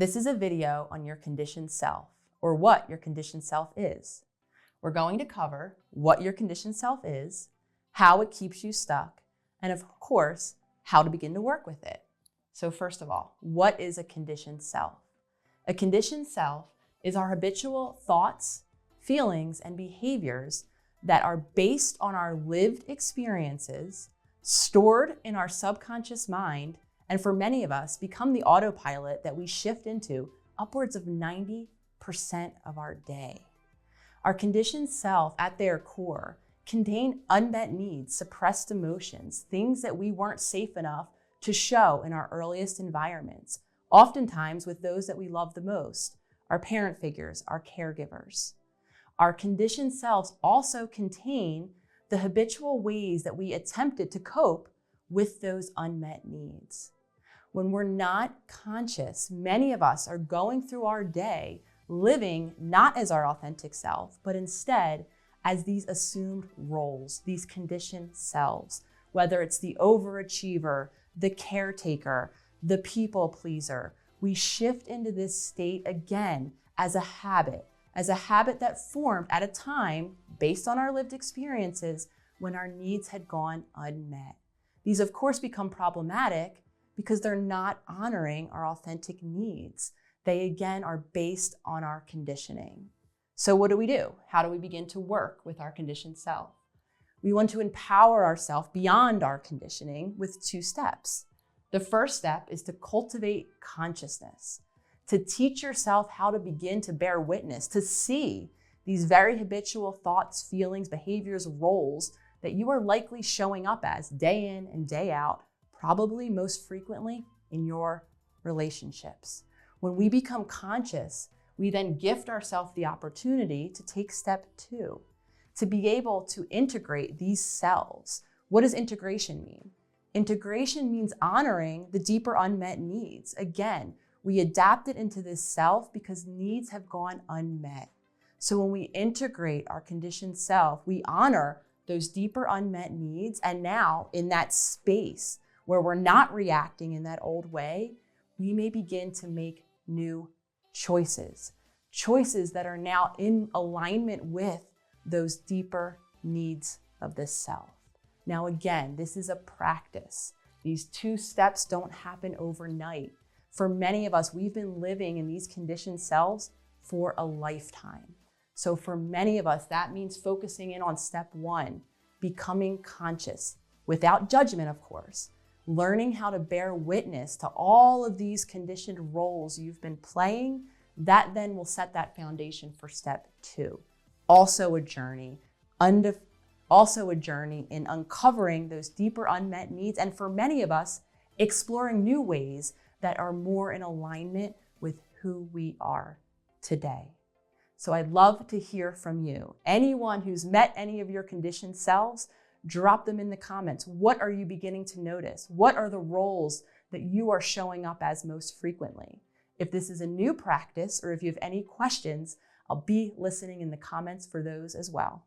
This is a video on your conditioned self, or what your conditioned self is. We're going to cover what your conditioned self is, how it keeps you stuck, and of course, how to begin to work with it. So first of all, what is a conditioned self? A conditioned self is our habitual thoughts, feelings, and behaviors that are based on our lived experiences, stored in our subconscious mind, and for many of us, become the autopilot that we shift into upwards of 90% of our day. Our conditioned self, at their core, contain unmet needs, suppressed emotions, things that we weren't safe enough to show in our earliest environments, oftentimes with those that we love the most, our parent figures, our caregivers. Our conditioned selves also contain the habitual ways that we attempted to cope with those unmet needs. When we're not conscious, many of us are going through our day living not as our authentic self, but instead as these assumed roles, these conditioned selves, whether it's the overachiever, the caretaker, the people pleaser. We shift into this state again as a habit that formed at a time based on our lived experiences when our needs had gone unmet. These, of course, become problematic because they're not honoring our authentic needs. They, again, are based on our conditioning. So what do? How do we begin to work with our conditioned self? We want to empower ourselves beyond our conditioning with 2 steps. The first step is to cultivate consciousness, to teach yourself how to begin to bear witness, to see these very habitual thoughts, feelings, behaviors, roles that you are likely showing up as day in and day out, probably most frequently in your relationships. When we become conscious, we then gift ourselves the opportunity to take step 2, to be able to integrate these selves. What does integration mean? Integration means honoring the deeper unmet needs. Again, we adapt it into this self because needs have gone unmet. So when we integrate our conditioned self, we honor those deeper unmet needs. And now in that space where we're not reacting in that old way, we may begin to make new choices that are now in alignment with those deeper needs of the self. Now, again, this is a practice. These 2 steps don't happen overnight. For many of us, we've been living in these conditioned selves for a lifetime. So for many of us, that means focusing in on step 1, becoming conscious, without judgment, of course, learning how to bear witness to all of these conditioned roles you've been playing. That then will set that foundation for step 2. Also a journey in uncovering those deeper unmet needs, and for many of us, exploring new ways that are more in alignment with who we are today. So I'd love to hear from you. Anyone who's met any of your conditioned selves, drop them in the comments. What are you beginning to notice? What are the roles that you are showing up as most frequently? If this is a new practice, or if you have any questions, I'll be listening in the comments for those as well.